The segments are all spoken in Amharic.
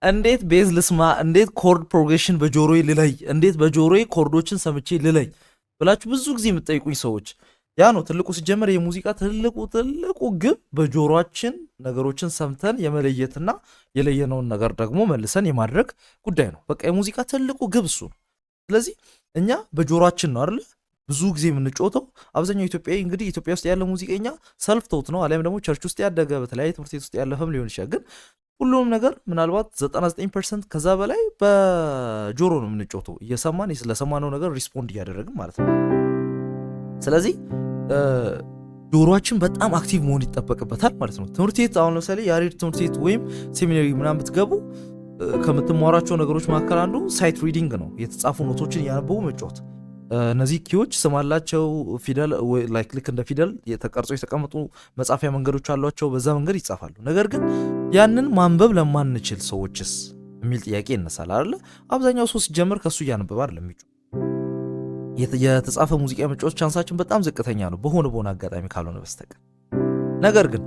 እንዴት ቤዝ ልስማ፣ እንዴት ኮርድ ፕሮግሬሽን በጆሮዬ ልለይ፣ እንዴት በጆሮዬ ኮርዶችን ሰምቼ ልለይ ብላችሁ ብዙ ጊዜ የምትጠይቁኝ ሰዎች ያ ነው ትልቁ። ሲጀመር የሙዚቃ ትልቁ ግብ በጆሮአችን ነገሮችን ሰምተን የመለየትና የለየነውን ነገር ደግሞ መልሰን የማድረግ ጉዳይ ነው። በቃ የሙዚቃ ትልቁ ግብ እሱ ነው። ስለዚህ እኛ በጆሮአችን ነው አይደል ብዙ ጊዜ የምንጮተው። አብዛኛው ኢትዮጵያዊ እንግዲህ ኢትዮጵያ ውስጥ ያለ ሙዚቀኛ ሰልፍ ተውት ነው፣ አሊያም ደግሞ ቸርች ውስጥ ያደገ በተለያየ ትምህርት ቤት ውስጥ ያለፈም ሊሆን ይችላል። ግን ሁሉም ነገር ምናልባት 99% ከዛ በላይ በጆሮ ነው የምንጮተው፣ እየሰማን ስለሰማነው ነገር ሪስፖንድ እያደረግን ማለት ነው። ስለዚህ ጆሮአችን በጣም አክቲቭ መሆን ይጠበቅበታል ማለት ነው። ትምህርት ቤት አሁን ለምሳሌ ያሬድ ትምህርት ቤት ወይም ሴሚናሪ ምናምን ብትገቡ ከምትማሯቸው ነገሮች መካከል አንዱ ሳይት ሪዲንግ ነው። የተጻፉ ኖቶችን እያነበቡ መጫወት። እነዚህ ኪዎች ስም አላቸው። ፊደል ልክ እንደ ፊደል የተቀርጾ የተቀመጡ መጻፊያ መንገዶች አሏቸው። በዛ መንገድ ይጻፋሉ። ነገር ግን ያንን ማንበብ ለማንችል ሰዎችስ የሚል ጥያቄ ይነሳል አይደለ? አብዛኛው ሰው ሲጀምር ከሱ እያነበበ አይደለም የሚጮህ። የተጻፈ ሙዚቃ መጫወት ቻንሳችን በጣም ዝቅተኛ ነው በሆነ አጋጣሚ ካልሆነ በስተቀር። ነገር ግን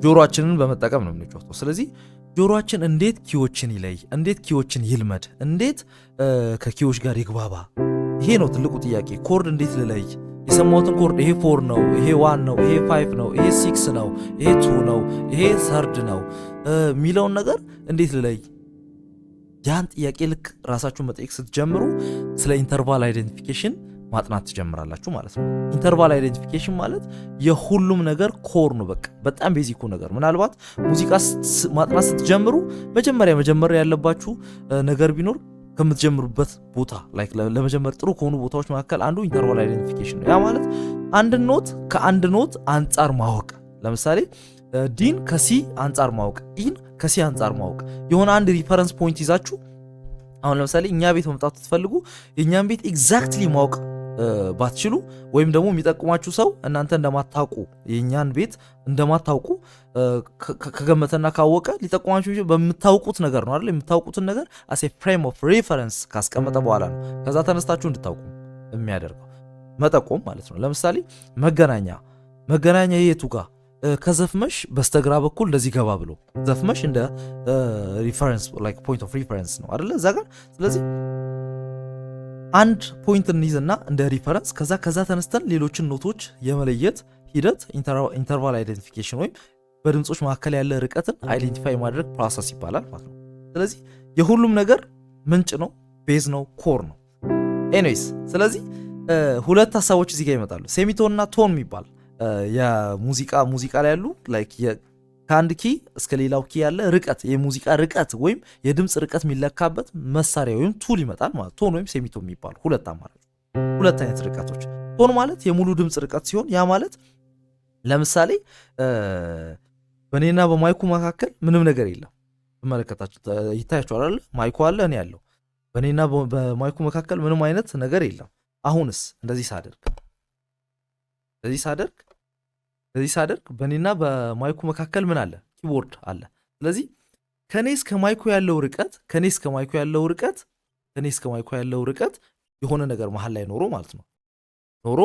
ጆሮአችንን በመጠቀም ነው የምንጮተው። ስለዚህ ጆሮአችን እንዴት ኪዎችን ይለይ፣ እንዴት ኪዎችን ይልመድ፣ እንዴት ከኪዎች ጋር ይግባባ? ይሄ ነው ትልቁ ጥያቄ። ኮርድ እንዴት ልለይ? የሰማሁትን ኮርድ ይሄ 4 ነው፣ ይሄ 1 ነው፣ ይሄ 5 ነው፣ ይሄ 6 ነው፣ ይሄ 2 ነው፣ ይሄ ሰርድ ነው የሚለውን ነገር እንዴት ልለይ? ያን ጥያቄ ልክ ራሳችሁን መጠየቅ ስትጀምሩ ስለ ኢንተርቫል አይደንቲፊኬሽን ማጥናት ትጀምራላችሁ ማለት ነው። ኢንተርቫል አይደንቲፊኬሽን ማለት የሁሉም ነገር ኮር ነው። በቃ በጣም ቤዚኩ ነገር። ምናልባት ሙዚቃ ማጥናት ስትጀምሩ መጀመሪያ ያለባችሁ ነገር ቢኖር ከምትጀምሩበት ቦታ ለመጀመር ጥሩ ከሆኑ ቦታዎች መካከል አንዱ ኢንተርቫል አይደንቲፊኬሽን ነው። ያ ማለት አንድ ኖት ከአንድ ኖት አንጻር ማወቅ። ለምሳሌ ዲን ከሲ አንጻር ማወቅ፣ ኢን ከሲ አንጻር ማወቅ። የሆነ አንድ ሪፈረንስ ፖይንት ይዛችሁ አሁን ለምሳሌ እኛ ቤት መምጣት ትፈልጉ የእኛን ቤት ኤግዛክትሊ ማወቅ ባትችሉ ወይም ደግሞ የሚጠቁማችሁ ሰው እናንተ እንደማታውቁ የእኛን ቤት እንደማታውቁ ከገመተና ካወቀ ሊጠቁማችሁ በምታውቁት ነገር ነው አይደል? የምታውቁትን ነገር as a frame of reference ካስቀመጠ በኋላ ነው ከዛ ተነስታችሁ እንድታውቁ የሚያደርገው መጠቆም ማለት ነው። ለምሳሌ መገናኛ የቱ ጋር ከዘፍመሽ በስተግራ በኩል እንደዚህ ገባ ብሎ ዘፍመሽ እንደ ሪፈረንስ like point of reference ነው አይደል? እዛ ጋር ስለዚህ አንድ ፖይንት እንይዝና እንደ ሪፈረንስ ከዛ ተነስተን ሌሎችን ኖቶች የመለየት ሂደት ኢንተርቫል አይደንቲፊኬሽን ወይም በድምጾች መካከል ያለ ርቀትን አይዴንቲፋይ ማድረግ ፕሮሰስ ይባላል ማለት ነው። ስለዚህ የሁሉም ነገር ምንጭ ነው፣ ቤዝ ነው፣ ኮር ነው። ኤኒዌይስ ስለዚህ ሁለት ሀሳቦች እዚህ ጋር ይመጣሉ። ሴሚቶን እና ቶን የሚባል የሙዚቃ ላይ ያሉ ላይክ ከአንድ ኪ እስከ ሌላው ኪ ያለ ርቀት የሙዚቃ ርቀት ወይም የድምጽ ርቀት የሚለካበት መሳሪያ ወይም ቱል ይመጣል ማለት ቶን ወይም ሴሚቶን የሚባሉ ሁለት አይነት ርቀቶች። ቶን ማለት የሙሉ ድምጽ ርቀት ሲሆን ያ ማለት ለምሳሌ በእኔና በማይኩ መካከል ምንም ነገር የለም። ተመለከታችሁ ይታያችኋል አይደል? ማይኩ አለ፣ እኔ ያለው። በእኔና በማይኩ መካከል ምንም አይነት ነገር የለም። አሁንስ እንደዚህ ሳደርግ በእኔና በማይኩ መካከል ምን አለ? ኪቦርድ አለ። ስለዚህ ከኔ እስከ ማይኩ ያለው ርቀት የሆነ ነገር መሃል ላይ ኖሮ ማለት ነው። ኖሮ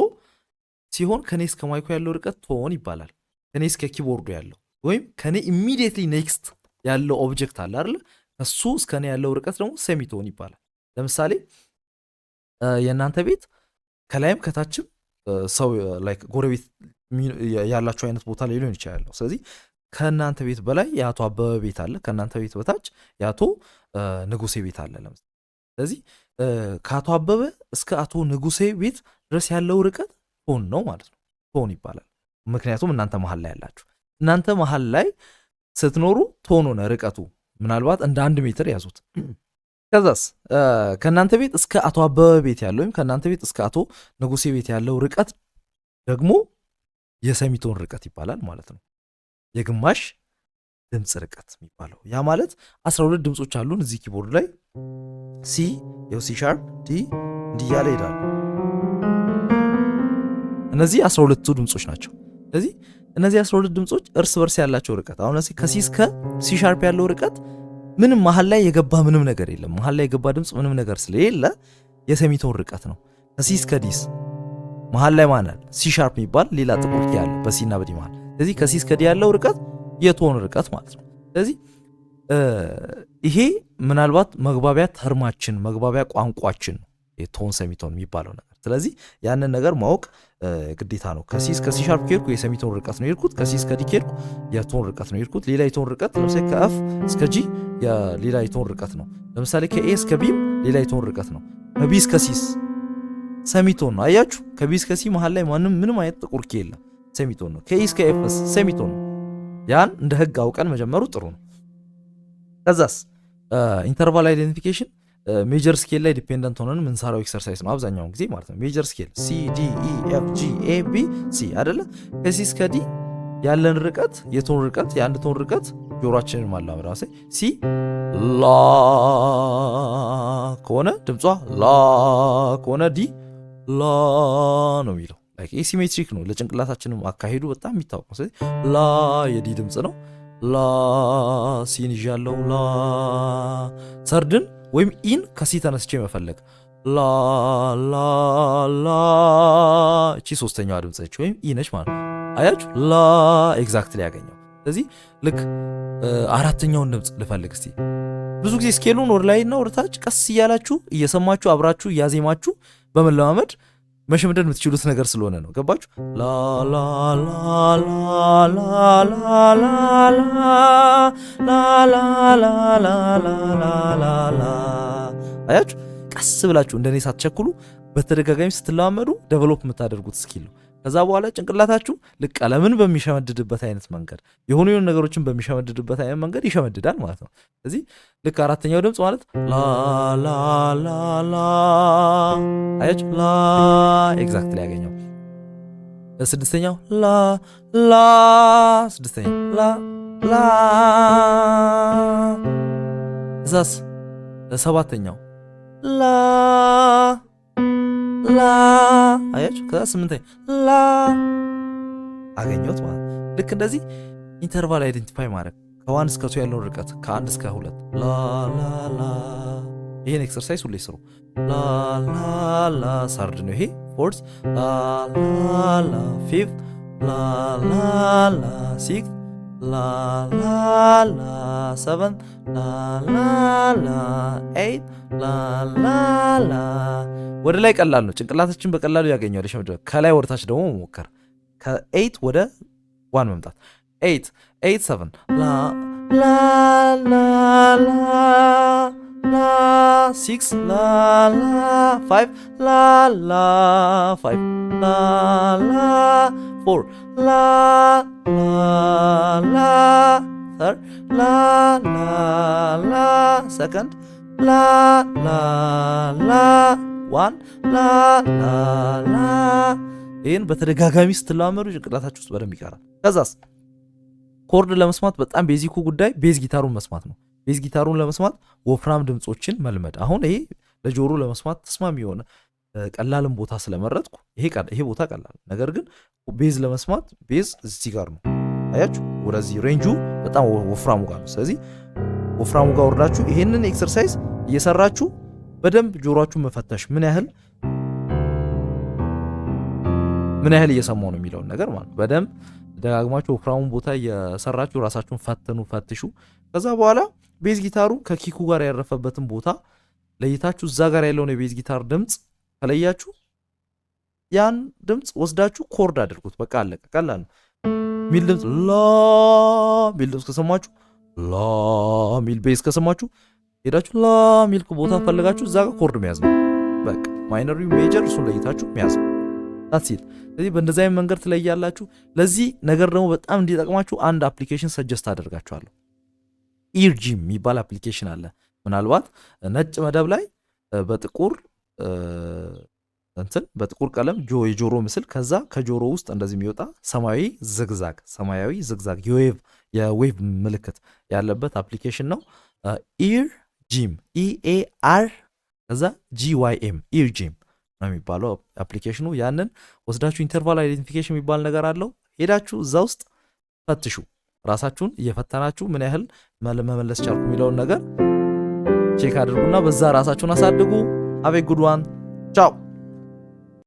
ሲሆን ከኔ እስከ ማይኩ ያለው ርቀት ቶን ይባላል። ከኔ እስከ ኪቦርዱ ያለው ወይም ከኔ ኢሚዲየትሊ ኔክስት ያለው ኦብጀክት አለ አይደል? ከሱ እስከ እኔ ያለው ርቀት ደግሞ ሴሚቶን ይባላል። ለምሳሌ የእናንተ ቤት ከላይም ከታችም ሰው ላይክ ጎረቤት ያላችሁ አይነት ቦታ ላይ ሊሆን ይችላል። ስለዚህ ከእናንተ ቤት በላይ የአቶ አበበ ቤት አለ፣ ከእናንተ ቤት በታች የአቶ ንጉሴ ቤት አለ ለምሳሌ። ስለዚህ ከአቶ አበበ እስከ አቶ ንጉሴ ቤት ድረስ ያለው ርቀት ቶን ነው ማለት ነው። ቶን ይባላል። ምክንያቱም እናንተ መሀል ላይ ያላችሁ፣ እናንተ መሀል ላይ ስትኖሩ ቶን ሆነ ርቀቱ። ምናልባት እንደ 1 ሜትር ያዙት። ከዛስ ከእናንተ ቤት እስከ አቶ አበበ ቤት ያለው ወይም ከእናንተ ቤት እስከ አቶ ንጉሴ ቤት ያለው ርቀት ደግሞ የሴሚቶን ርቀት ይባላል ማለት ነው። የግማሽ ድምጽ ርቀት የሚባለው ያ ማለት 12 ድምጾች አሉን እዚህ ኪቦርድ ላይ ሲ ሻርፕ ዲ እንዲያለ ይሄዳሉ። እነዚህ 12ቱ ድምጾች ናቸው። ስለዚህ እነዚህ 12 ድምጾች እርስ በርስ ያላቸው ርቀት አሁን ከሲ እስከ ሲ ሻርፕ ያለው ርቀት ምንም መሃል ላይ የገባ ምንም ነገር የለም። መሃል ላይ የገባ ድምጽ ምንም ነገር ስለሌለ የሴሚቶን ርቀት ነው። ከሲ እስከ ዲስ መሃል ላይ ማናል ሲ ሻርፕ የሚባል ሌላ ጥቁር ኪ ያለ በሲ እና በዲ መሃል። ስለዚህ ከሲ እስከ ዲ ያለው ርቀት የቶን ርቀት ማለት ነው። ስለዚህ ይሄ ምናልባት መግባቢያ ተርማችን መግባቢያ ቋንቋችን የቶን ሰሚቶን የሚባለው ነገር። ስለዚህ ያንን ነገር ማወቅ ግዴታ ነው። ከሲ እስከ ሲ ሻርፕ ከሄድኩ የሰሚቶን ርቀት ነው የሄድኩት። ከሲ እስከ ዲ ከሄድኩ የቶን ርቀት ነው የሄድኩት። ሌላ የቶን ርቀት ለምሳሌ ከኤፍ እስከ ጂ የሌላ የቶን ርቀት ነው። ለምሳሌ ከኤ እስከ ቢም ሌላ የቶን ርቀት ነው። ከቢ እስከ ሲስ ሰሚቶን ነው። አያችሁ ከቢ እስከ ሲ መሀል ላይ ምንም አይነት ጥቁር ኪ የለም፣ ሰሚቶን ነው። ከኢ እስከ ኤፍስ ሰሚቶን ነው። ያን እንደ ህግ አውቀን መጀመሩ ጥሩ ነው። ከዛስ ኢንተርቫል አይደንቲፊኬሽን ሜጀር ስኬል ላይ ዲፔንደንት ሆነን ምንሰራው ኤክሰርሳይዝ ነው አብዛኛውን ጊዜ ማለት ነው። ሜጀር ስኬል ሲ ዲ ኢ ኤፍ ጂ ኤ ቢ ሲ አይደለ? ከሲ እስከ ዲ ያለን ርቀት የቶን ርቀት የአንድ ቶን ርቀት ጆሮአችንን ማላመድ ነው። ሲ ላ ከሆነ ድምጿ ላ ከሆነ ዲ ላ ነው የሚለው። ላይክ ኤሲሜትሪክ ነው ለጭንቅላታችንም አካሄዱ በጣም የሚታወቅ ነው። ስለዚህ ላ የዲ ድምጽ ነው። ላ ሲን ይዣለው ላ ሰርድን ወይም ኢን ከሲ ተነስቼ መፈለግ ላ ላ ላ እቺ ሶስተኛዋ ድምጽ ነች ወይም ኢ ነች ማለት አያችሁ ላ ኤግዛክትሊ ያገኘው። ስለዚህ ልክ አራተኛውን ድምጽ ልፈልግ እስቲ። ብዙ ጊዜ ስኬሉን ወደ ላይና ወደ ታች ቀስ እያላችሁ እየሰማችሁ አብራችሁ እያዜማችሁ በመለማመድ መሸምደድ የምትችሉት ነገር ስለሆነ ነው። ገባችሁ? ላ ላ ላ ላ ላ ላ ላ ላ ላ ላ ላ ላ ላ አያችሁ? ቀስ ብላችሁ እንደኔ ሳትቸኩሉ በተደጋጋሚ ስትለማመዱ ዴቨሎፕ የምታደርጉት ስኪል ነው። ከዛ በኋላ ጭንቅላታችሁ ልክ ቀለምን በሚሸመድድበት አይነት መንገድ የሆኑ ነገሮችን በሚሸመድድበት አይነት መንገድ ይሸመድዳል ማለት ነው። ስለዚህ ልክ አራተኛው ድምጽ ማለት ላ ላ ላ ላ አያችሁ ላ ኤግዛክትሊ ያገኘው። ስድስተኛው ላ ላ ስድስተኛው ላ ላ እዛስ ሰባተኛው ላ ላ አያችሁ ከዛ ስምንተኛ ላ አገኘሁት ማለት ልክ እንደዚህ ኢንተርቫል አይደንቲፋይ ማድረግ ከዋን እስከ ቱ ያለውን ርቀት ከአንድ እስከ ሁለት ላ ላ ላ ይሄን ኤክሰርሳይዝ ሁሌ ስሩ። ላ ላ ላ ሰርድ ነው ይሄ ፎርስ ላ ላ ላ ፊፍት ላ ላ ላ ሲክስ ላ ላ ላ ሰቨን ላ ላ ላ ኤይት ላ ላ ላ ወደ ላይ ቀላል ነው። ጭንቅላታችን በቀላሉ ያገኘዋል። ከላይ ወደ ታች ደግሞ መሞከር። ከ8 ወደ 1 መምጣት 8 8 7 ላ ላ ላ ላ ላ 6 ላ ላ 5 ላ ላ 5 ላ ላ 4 ላ ላ ላ 3 ላ ላ ላ 2 ላ ላ ላ 1 ላ ላ ላ ይህን በተደጋጋሚ ስትለማመዱ ጭንቅላታችሁ ውስጥ በደንብ ይቀራል። ከዛስ ኮርድ ለመስማት በጣም ቤዚኩ ጉዳይ ቤዝ ጊታሩን መስማት ነው። ቤዝ ጊታሩን ለመስማት ወፍራም ድምጾችን መልመድ። አሁን ይሄ ለጆሮ ለመስማት ተስማሚ የሆነ ቀላልም ቦታ ስለመረጥኩ ይሄ ቦታ ቀላል፣ ነገር ግን ቤዝ ለመስማት ቤዝ እዚህ ጋር ነው። አያችሁ ወደዚህ ሬንጁ በጣም ወፍራሙ ጋር ነው። ስለዚህ ወፍራሙ ጋር ወርዳችሁ ይሄንን ኤክሰርሳይዝ እየሰራችሁ በደንብ ጆሮአችሁን መፈተሽ ምን ያህል እየሰማው ነው የሚለውን ነገር ማለት ነው። በደንብ ደጋግማችሁ ወፍራሙን ቦታ እየሰራችሁ ራሳችሁን ፈትሹ። ከዛ በኋላ ቤዝ ጊታሩ ከኪኩ ጋር ያረፈበትን ቦታ ለይታችሁ እዛ ጋር ያለውን የቤዝ ጊታር ድምጽ ከለያችሁ ያን ድምጽ ወስዳችሁ ኮርድ አድርጉት። በቃ አለቀ። ቀላል ነው። ሚል ድምጽ ላ ሚል ድምጽ ከሰማችሁ ላ ሚል ቤዝ ከሰማችሁ ሄዳችሁ ላ ሚል ቦታ ፈልጋችሁ እዛ ጋር ኮርድ መያዝ ነው። በቃ ማይነር ሜጀር እሱን ለይታችሁ መያዝ ነው። ታሲል ስለዚህ በእንደዚህ አይነት መንገድ ትለያላችሁ። ለዚህ ነገር ደግሞ በጣም እንዲጠቅማችሁ አንድ አፕሊኬሽን ሰጀስት አደርጋችኋለሁ። ኢርጂም የሚባል አፕሊኬሽን አለ። ምናልባት ነጭ መደብ ላይ በጥቁር ቀለም የጆሮ ምስል ከዛ ከጆሮ ውስጥ እንደዚህ የሚወጣ ሰማያዊ ዝግዛግ የዌቭ ምልክት ያለበት አፕሊኬሽን ነው። ኢርጂም ኢኤአር ከዛ ጂዋይኤም ኢርጂም ነው የሚባለው አፕሊኬሽኑ። ያንን ወስዳችሁ ኢንተርቫል አይደንቲፊኬሽን የሚባል ነገር አለው። ሄዳችሁ እዛ ውስጥ ፈትሹ። ራሳችሁን እየፈተናችሁ ምን ያህል መመለስ ቻልኩ የሚለውን ነገር ቼክ አድርጉና በዛ ራሳችሁን አሳድጉ። ሃቭ ኤ ጉድ ዋን ቻው።